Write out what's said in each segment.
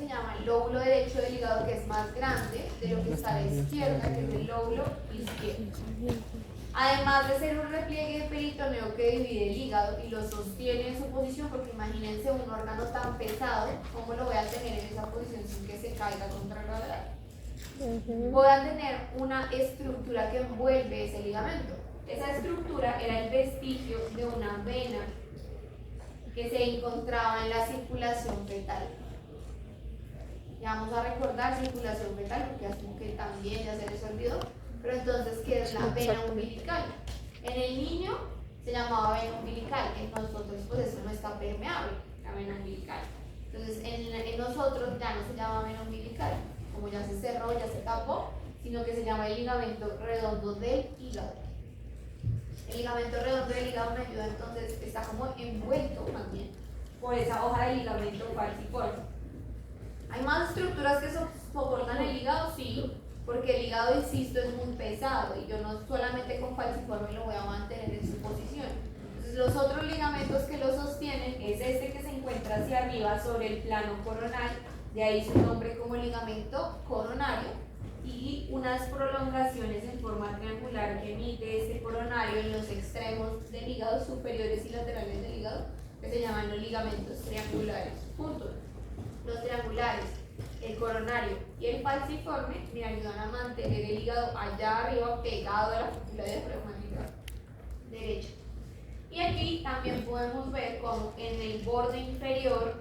se llama el lóbulo derecho del hígado, que es más grande de lo que está a la izquierda, que es el lóbulo izquierdo. Además de ser un repliegue peritoneo que divide el hígado y lo sostiene en su posición, porque imagínense un órgano tan pesado, ¿cómo lo voy a tener en esa posición sin que se caiga contra gravedad? Voy a tener una estructura que envuelve ese ligamento. Esa estructura era el vestigio de una vena que se encontraba en la circulación fetal. Ya vamos a recordar circulación fetal, porque asumo que también ya se les olvidó. Pero entonces, ¿qué es la vena umbilical? En el niño se llamaba vena umbilical, en nosotros pues eso no está permeable, la vena umbilical. Entonces, en nosotros ya no se llama vena umbilical, como ya se cerró, ya se tapó, sino que se llama el ligamento redondo del hígado. El ligamento redondo del hígado me ayuda, entonces está como envuelto también por esa hoja de ligamento falciforme. ¿Hay más estructuras que soportan el hígado? Sí, porque el hígado, insisto, es muy pesado y yo no solamente con falciforme lo voy a mantener en su posición. Entonces, los otros ligamentos que lo sostienen es este que se encuentra hacia arriba sobre el plano coronal, de ahí su nombre como ligamento coronario, y unas prolongaciones en forma triangular que emite este coronario en los extremos del hígado, superiores y laterales del hígado, que se llaman los ligamentos triangulares. Punto. Los triangulares, el coronario y el falciforme me ayudan a mantener el hígado allá arriba pegado a la cúpula diafragmática derecha. Y aquí también podemos ver cómo en el borde inferior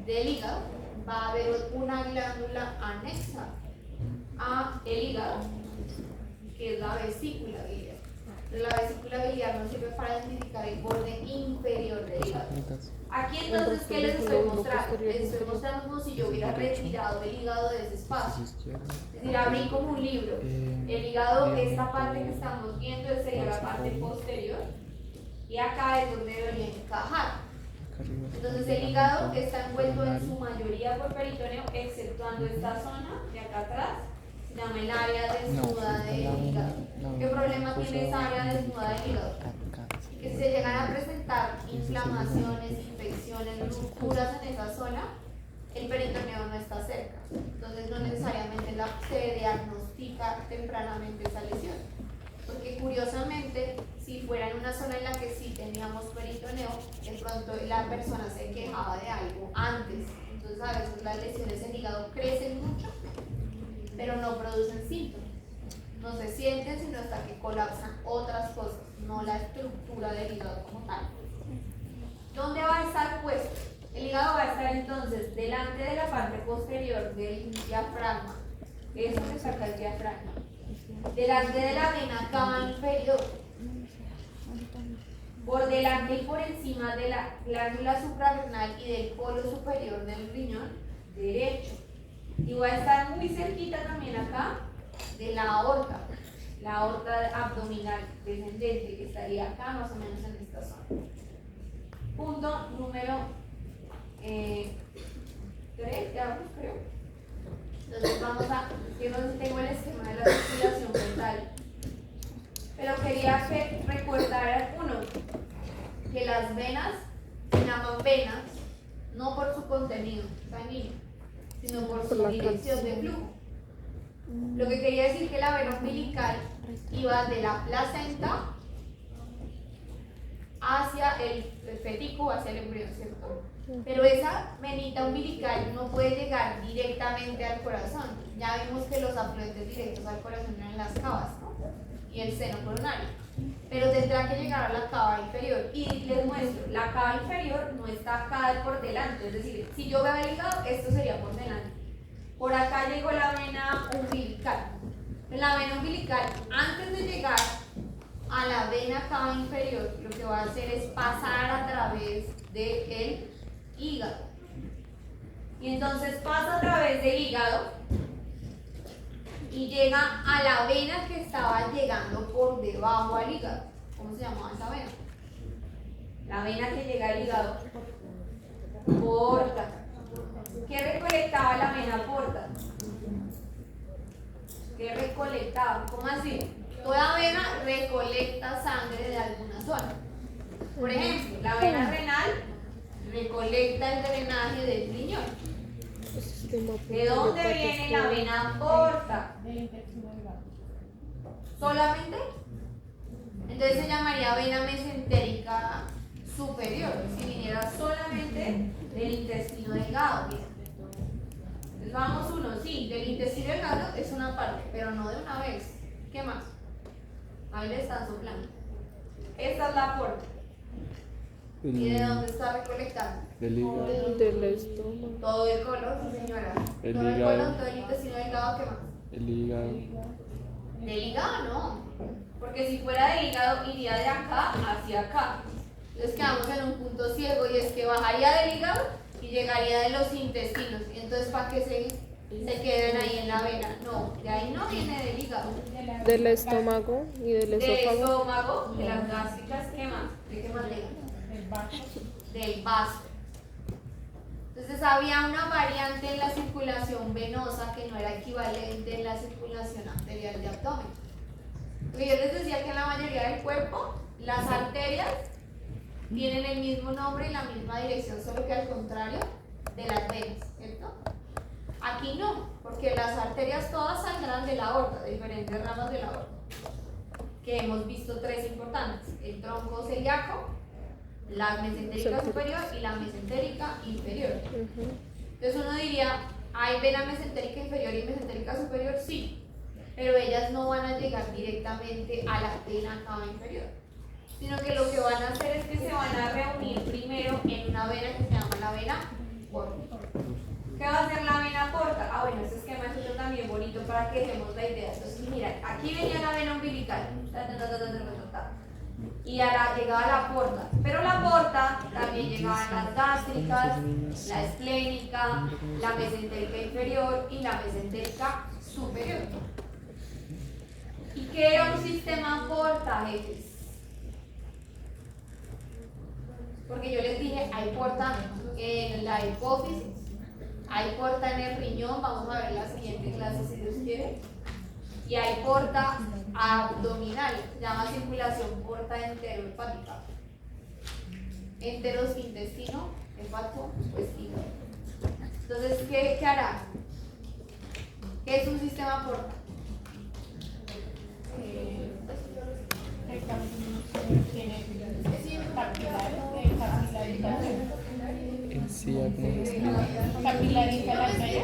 del hígado va a haber una glándula anexa a el hígado, que es la vesícula biliar. Pero la vesícula biliar nos sirve para identificar el borde inferior del hígado. Aquí entonces, ¿qué les estoy mostrando? Les estoy mostrando como si yo hubiera retirado el hígado de ese espacio. Es decir, abrí como un libro. El hígado, esta parte que estamos viendo, sería la parte posterior. Y acá es donde debería encajar. Entonces el hígado está envuelto en su mayoría por peritoneo, exceptuando esta zona de acá atrás. Se llama el área desnuda del hígado. ¿Qué problema tiene esa área desnuda del hígado? Que si se llegan a presentar inflamaciones, infecciones, rupturas en esa zona, el peritoneo no está cerca. Entonces no necesariamente se diagnostica tempranamente esa lesión. Porque curiosamente, si fuera en una zona en la que sí teníamos peritoneo, de pronto la persona se quejaba de algo antes. Entonces a veces las lesiones en hígado crecen mucho, pero no producen síntomas. No se sienten sino hasta que colapsan otras cosas, no la estructura del hígado como tal. ¿Dónde va a estar puesto? El hígado va a estar entonces delante de la parte posterior del diafragma. Eso que saca el diafragma. Delante de la vena cava inferior. Por delante y por encima de la glándula suprarrenal y del polo superior del riñón derecho. Y va a estar muy cerquita también acá de la aorta abdominal descendente, que estaría acá más o menos en esta zona. Punto número 3, ya vamos, creo. Entonces vamos a, yo no tengo el esquema de la circulación fetal, pero quería que recordaran uno, que las venas se llaman venas no por su contenido sanguíneo, sino por su dirección de flujo. Lo que quería decir que la vena umbilical iba de la placenta hacia el fetico, hacia el embrión, ¿cierto? Pero esa venita umbilical no puede llegar directamente al corazón. Ya vimos que los afluentes directos al corazón eran las cavas, ¿no? Y el seno coronario. Pero tendrá que llegar a la cava inferior. Y les muestro, la cava inferior no está acá por delante. Es decir, si yo veo el hígado, esto sería por delante. Por acá llegó la vena umbilical. La vena umbilical, antes de llegar a la vena cava inferior, lo que va a hacer es pasar a través del hígado. Y entonces pasa a través del hígado y llega a la vena que estaba llegando por debajo al hígado. ¿Cómo se llamaba esa vena? La vena que llega al hígado. Porta. ¿Qué recolectaba la vena porta? ¿Qué recolectaba? ¿Cómo así? Toda vena recolecta sangre de alguna zona. Por ejemplo, la vena renal recolecta el drenaje del riñón. ¿De dónde viene la vena porta? ¿Solamente? Entonces se llamaría vena mesentérica superior, si viniera solamente del intestino delgado. Entonces vamos uno, sí, del intestino delgado es una parte, pero no de una vez. ¿Qué más? Ahí le están soplando. Esta es la porta. ¿Y de dónde está recolectando? Del hígado. Del estómago. Todo el colon, sí señora. El Todo el hígado. colon, todo el intestino delgado, ¿qué más? El hígado. Del hígado no, porque si fuera del hígado iría de acá hacia acá. Entonces quedamos en un punto ciego y es que bajaría del hígado y llegaría de los intestinos. Y entonces ¿para qué se queden ahí en la vena? No, de ahí no viene del hígado. Del estómago y del Del esófago. estómago, de las gástricas, ¿qué más? ¿De qué más le? Del vaso. Entonces había una variante en la circulación venosa que no era equivalente en la circulación arterial de abdomen. Porque yo les decía que en la mayoría del cuerpo las arterias tienen el mismo nombre y la misma dirección, solo que al contrario de las venas, ¿cierto? Aquí no, porque las arterias todas saldrán de la aorta, de diferentes ramas de la aorta, que hemos visto tres importantes: el tronco celíaco, la mesentérica superior y la mesentérica inferior. Entonces uno diría, ¿hay vena mesentérica inferior y mesentérica superior? Sí, pero ellas no van a llegar directamente a la vena cava inferior, sino que lo que van a hacer es que se van a reunir primero en una vena que se llama la vena porta. ¿Qué va a hacer la vena porta? Ah, bueno, este esquema es otro también bonito para que dejemos la idea. Entonces, mira, aquí venía la vena umbilical y llegaba a la porta, pero la porta también llegaba a las gástricas, la esplénica, la mesentérica inferior y la mesentérica superior. ¿Y qué era un sistema porta, jefes? Porque yo les dije, hay porta en la hipófisis, hay porta en el riñón, vamos a ver la siguiente clase si Dios quiere, y hay porta abdominal, se llama circulación porta enterohepática. Enteros, intestino, hepato, pues hígado. Entonces, ¿qué hará? ¿Qué es un sistema porta? Encía, ¿cómo se escribe? Capilariza la arteria.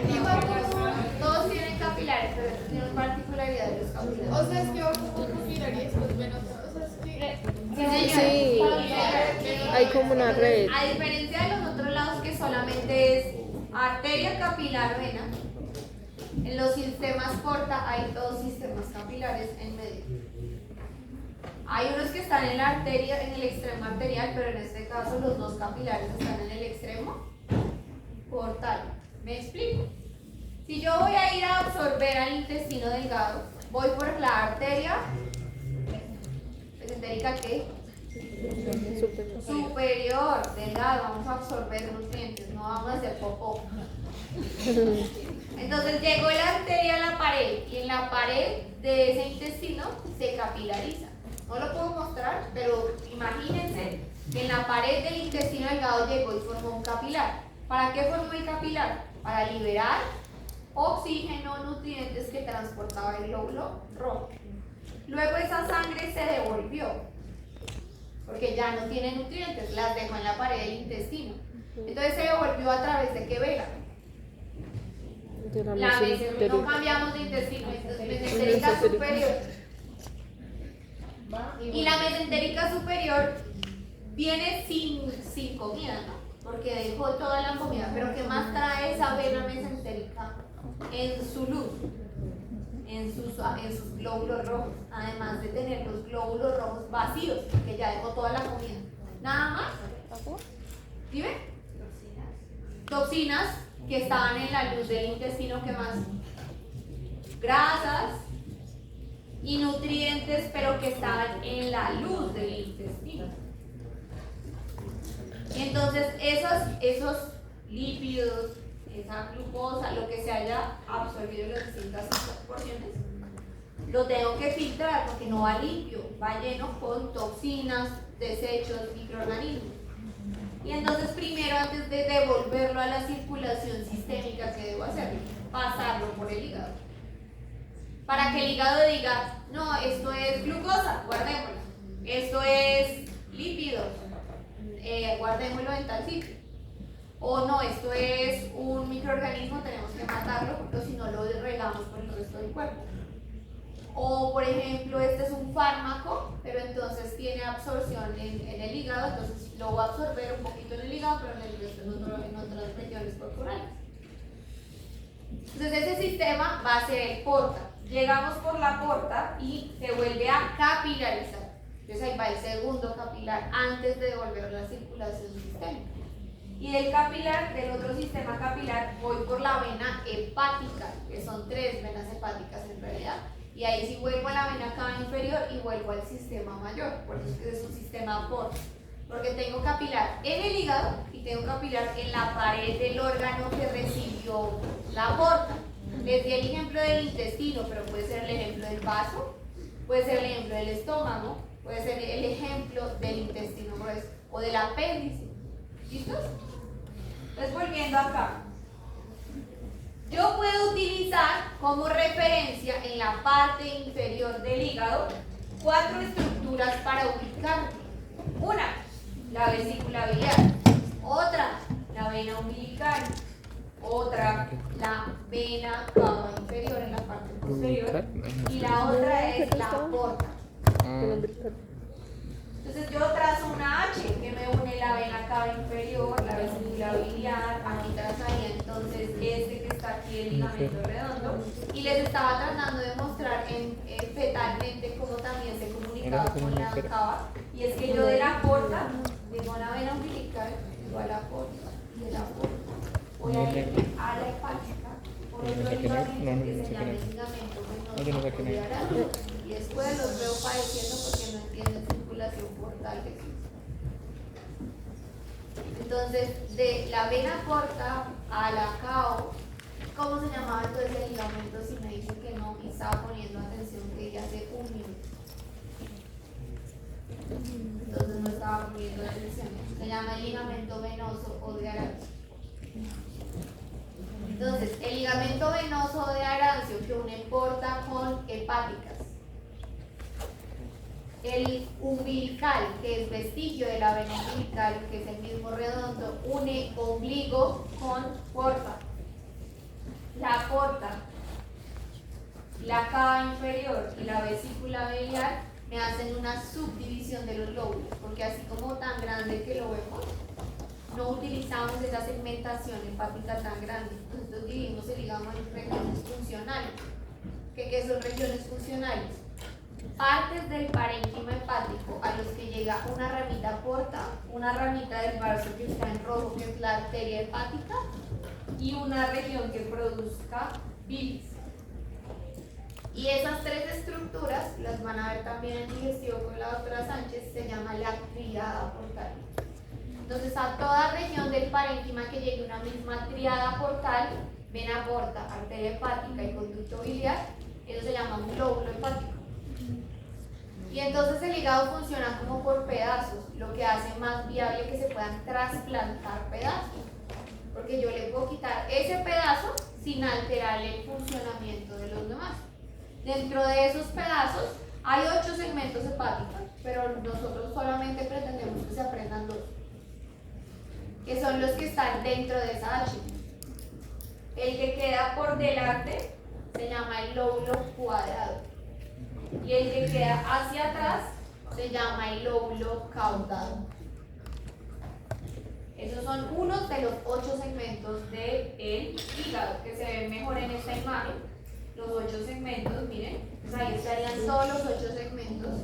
Todos tienen capilares, pero estos tienen particularidad de los capilares. O sea, es que va como capilar y después venosa. O sea, es que. Sí, hay como una red. A diferencia de los otros lados que solamente es arteria, capilar, vena, en los sistemas porta hay dos sistemas capilares en medio. Hay unos que están en la arteria, en el extremo arterial, pero en este caso los dos capilares están en el extremo portal. ¿Me explico? Si yo voy a ir a absorber al intestino delgado, voy por la arteria mesentérica, ¿qué? Superior, delgado, vamos a absorber nutrientes, no vamos a hacer popó. Entonces llegó la arteria a la pared y en la pared de ese intestino se capilariza. No lo puedo mostrar, pero imagínense que en la pared del intestino delgado llegó y formó un capilar. ¿Para qué formó el capilar? Para liberar oxígeno, nutrientes que transportaba el glóbulo rojo. Luego esa sangre se devolvió, porque ya no tiene nutrientes, las dejó en la pared del intestino. Entonces se devolvió a través de qué vena. No cambiamos de intestino, entonces mesentérica superior. Y la mesentérica superior viene sin comida, ¿no? Porque dejó toda la comida, pero ¿qué más trae esa vena mesentérica en su luz? En sus glóbulos rojos, además de tener los glóbulos rojos vacíos, que ya dejó toda la comida. Nada más. ¿Dime? Toxinas que estaban en la luz del intestino, ¿qué más? Grasas y nutrientes, pero que estaban en la luz del intestino. Entonces, esos lípidos, esa glucosa, lo que se haya absorbido en las distintas porciones, lo tengo que filtrar porque no va limpio, va lleno con toxinas, desechos, microorganismos. Y entonces primero, antes de devolverlo a la circulación sistémica, ¿qué debo hacer? por el hígado. Para que el hígado diga, no, esto es glucosa, guardémoslo. Esto es lípido, guardémoslo en tal sitio. O no, esto es un microorganismo, tenemos que matarlo porque si no lo regamos por el resto del cuerpo. O por ejemplo, este es un fármaco, pero entonces tiene absorción en el hígado, entonces lo va a absorber un poquito en el hígado, pero en el resto en otras regiones corporales. Entonces ese sistema va a ser el porta. Llegamos por la porta y se vuelve a capilarizar. Entonces ahí va el segundo capilar antes de devolver la circulación sistémica. Y del capilar, del otro sistema capilar, voy por la vena hepática, que son 3 venas hepáticas en realidad. Y ahí sí vuelvo a la vena cava inferior y vuelvo al sistema mayor. Por eso es que es un sistema porta. Porque tengo capilar en el hígado y tengo capilar en la pared del órgano que recibió la porta. Les di el ejemplo del intestino, pero puede ser el ejemplo del vaso, puede ser el ejemplo del estómago, puede ser el ejemplo del intestino grueso o del apéndice. ¿Listos? Entonces, volviendo acá. Yo puedo utilizar como referencia en la parte inferior del hígado 4 estructuras para ubicar. Una, la vesícula biliar. Otra, la vena umbilical. Otra, la vena cava inferior en la parte posterior. Y la otra es la porta. Entonces yo trazo una H que me une la vena cava inferior, la vesícula biliar, aquí trazaría entonces este que está aquí, el ligamento redondo, y les estaba tratando de mostrar fetalmente cómo también se comunicaba con la cava, y es que yo de la porta, tengo una vena umbilical, llego a la porta, y de la porta voy a ir a la hepática, por otro ligamento que se llama el ligamento venoso de Arancio, y después los veo padeciendo porque no entienden circulación portal. Entonces, de la vena porta a la cao, ¿cómo se llamaba entonces el ligamento? Si me dicen que no, y estaba poniendo atención que ya hace un minuto. Entonces no estaba poniendo atención. Se llama el ligamento venoso o de Arancio. Entonces, el ligamento venoso de Arancio que une porta con hepáticas. El umbilical, que es vestigio de la vena umbilical, que es el mismo redondo, une ombligo con porta. La porta, la cava inferior y la vesícula biliar me hacen una subdivisión de los lóbulos, porque así como tan grande que lo vemos, no utilizamos esa segmentación hepática tan grande. Nosotros dividimos el hígado en regiones funcionales. ¿Qué son regiones funcionales? Partes del parénquima hepático a los que llega una ramita porta, una ramita del vaso que está en rojo, que es la arteria hepática, y una región que produzca bilis. Y esas 3 estructuras, las van a ver también en digestión con la doctora Sánchez, se llama la tríada portal. Entonces, a toda región del parénquima que llegue una misma tríada portal, vena porta, arteria hepática y conducto biliar, eso se llama un lóbulo hepático. Y entonces el hígado funciona como por pedazos, lo que hace más viable que se puedan trasplantar pedazos. Porque yo le puedo quitar ese pedazo sin alterar el funcionamiento de los demás. Dentro de esos pedazos hay 8 segmentos hepáticos, pero nosotros solamente pretendemos que se aprendan 2, que son los que están dentro de esa H. El que queda por delante se llama el lóbulo cuadrado. Y el que queda hacia atrás se llama el lóbulo caudado. Esos son unos de los 8 segmentos del hígado, que se ven mejor en esta imagen. Los 8 segmentos, miren, pues ahí estarían todos los 8 segmentos,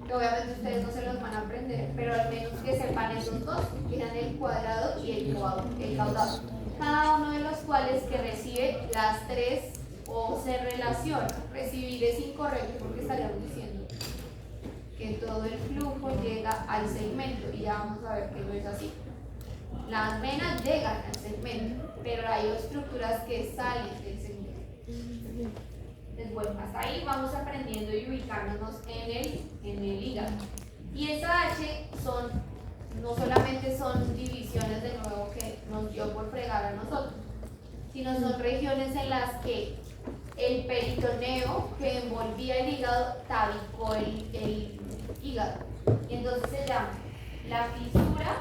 que obviamente ustedes no se los van a aprender, pero al menos que sepan esos 2, que eran el cuadrado y el caudado. Cada uno de los cuales que recibe las 3 o se relaciona. Recibir es incorrecto porque estaríamos diciendo que todo el flujo llega al segmento y ya vamos a ver que no es así. Las venas llegan al segmento, pero hay estructuras que salen del segmento. Entonces, bueno, hasta ahí vamos aprendiendo y ubicándonos en el hígado. Y esa H no solamente son divisiones de nuevo que nos dio por fregar a nosotros, sino son regiones en las que el peritoneo que envolvía el hígado tabicó el hígado. Y entonces se llama la fisura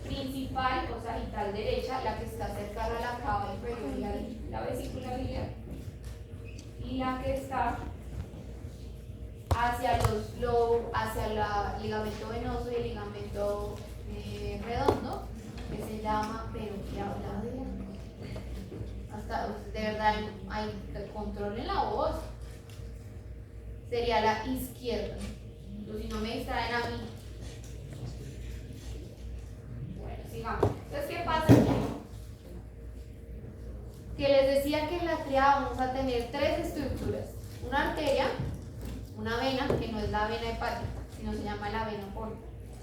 principal o sagital derecha, la que está cercana a la cava inferior y la vesícula biliar, y la que está hacia hacia el ligamento venoso y el ligamento redondo, que se llama, pero que habla de hasta de verdad hay control en la voz, sería la izquierda. Entonces, si no me distraen a mí. Bueno, sigamos. Entonces, ¿qué pasa aquí? Que les decía que en la triada vamos a tener tres estructuras: una arteria, una vena, que no es la vena hepática, sino se llama la vena porta,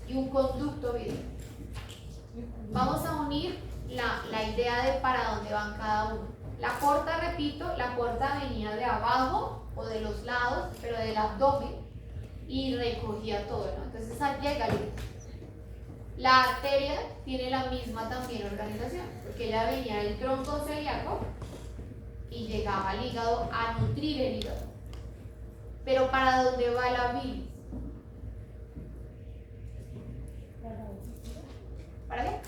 y un conducto biliar. Vamos a unir la idea de para dónde van cada uno. La porta, repito, la porta venía de abajo o de los lados, pero del abdomen, y recogía todo, ¿no? Entonces llega al hígado. La arteria tiene la misma también organización, porque ella venía del tronco celíaco y llegaba al hígado a nutrir el hígado. Pero ¿para dónde va la bilis? ¿Para qué?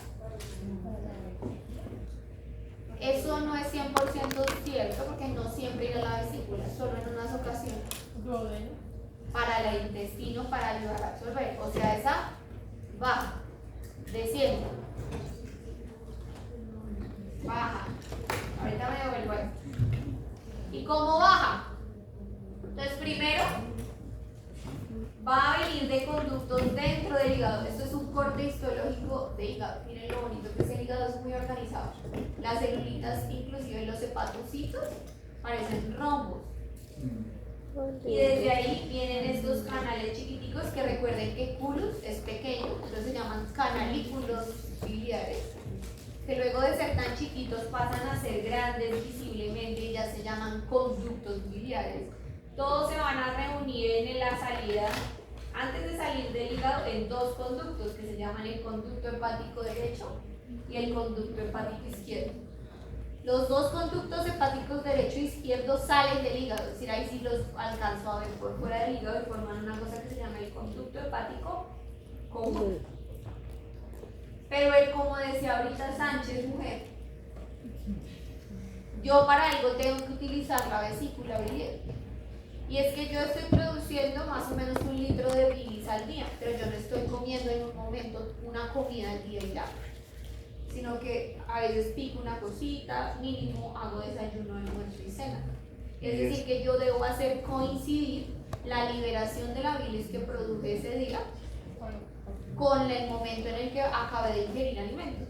Eso no es 100% cierto, porque no siempre irá a la vesícula, solo en unas ocasiones. Para el intestino, para ayudar a absorber. O sea, esa baja, desciende, baja. Ahorita me devuelvo ahí. ¿Y cómo baja? Entonces, primero va a venir de conductos dentro del hígado. Esto es un corte histológico de hígado. Miren lo bonito que es el hígado, es muy organizado. Las celulitas, inclusive los hepatocitos, parecen rombos. Y desde ahí vienen estos canales chiquiticos que recuerden que culus es pequeño, entonces se llaman canalículos biliares, que luego de ser tan chiquitos pasan a ser grandes visiblemente y ya se llaman conductos biliares. Todos se van a reunir en la salida, antes de salir del hígado, en dos conductos que se llaman el conducto hepático derecho y el conducto hepático izquierdo. Los dos conductos hepáticos derecho e izquierdo salen del hígado, es decir, ahí sí los alcanzo a ver por fuera del hígado y forman una cosa que se llama el conducto hepático común. Pero él, como decía ahorita Sánchez, mujer, yo para algo tengo que utilizar la vesícula biliar. Y es que yo estoy produciendo más o menos 1 litro de bilis al día, pero yo no estoy comiendo en un momento una comida al día y ya, sino que a veces pico una cosita, mínimo hago desayuno, almuerzo y cena. Es decir, que yo debo hacer coincidir la liberación de la bilis que produje ese día con el momento en el que acabé de ingerir alimentos.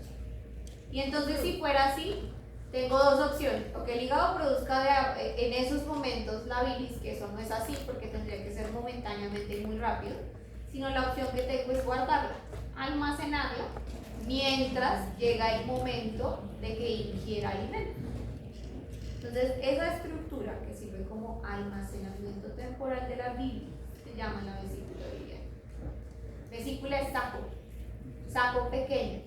Y entonces, si fuera así, tengo dos opciones: o que el hígado produzca en esos momentos la bilis, que eso no es así porque tendría que ser momentáneamente y muy rápido, sino la opción que tengo es guardarla, almacenarla, mientras llega el momento de que ingiera alimento. Entonces, esa estructura que sirve como almacenamiento temporal de la bilis se llama la vesícula biliar. Vesícula es saco pequeño.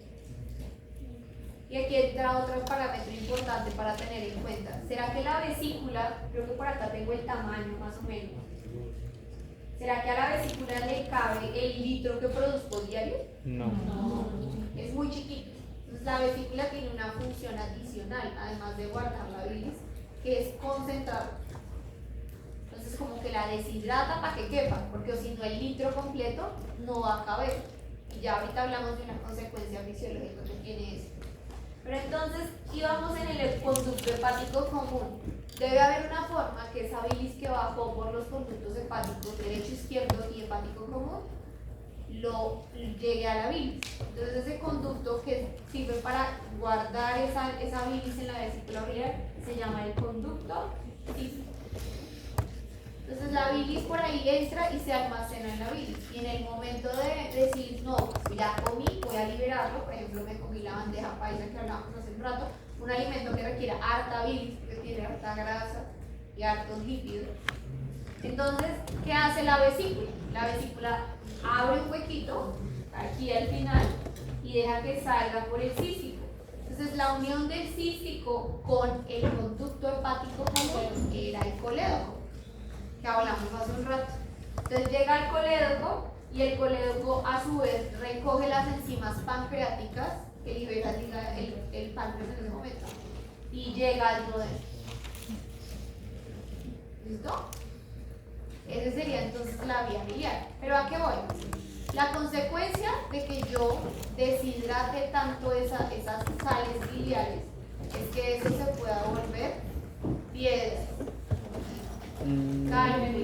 Y aquí entra otro parámetro importante para tener en cuenta. ¿Será que la vesícula, creo que por acá tengo el tamaño más o menos, ¿será que a la vesícula le cabe el litro que produzco diario? No. Es muy chiquito. Entonces la vesícula tiene una función adicional, además de guardar la bilis, que es concentrar. Entonces como que la deshidrata para que quepa, porque si no el litro completo no va a caber. Y ya ahorita hablamos de una consecuencia fisiológica que tiene eso. Pero entonces íbamos en el conducto hepático común. Debe haber una forma que esa bilis que bajó por los conductos hepáticos derecho, izquierdo y hepático común lo llegue a la bilis. Entonces ese conducto que sirve para guardar esa bilis en la vesícula biliar se llama el conducto cístico. Entonces la bilis por ahí entra y se almacena en la bilis. Y en el momento de decir, no, ya comí, voy a liberarlo, por ejemplo, me comí la bandeja paisa que hablábamos hace un rato, un alimento que requiere harta bilis, que tiene harta grasa y hartos lípidos. Entonces, ¿qué hace la vesícula? La vesícula abre un huequito aquí al final y deja que salga por el cístico. Entonces, la unión del cístico con el conducto hepático común era el que hablamos hace un rato. Entonces llega al colédoco y el colédoco a su vez recoge las enzimas pancreáticas que libera el páncreas en ese momento y llega al duodeno. ¿Listo? Esa sería entonces la vía biliar. ¿Pero a qué voy? La consecuencia de que yo deshidrate tanto esas sales biliares es que eso se pueda volver piedra, calcio,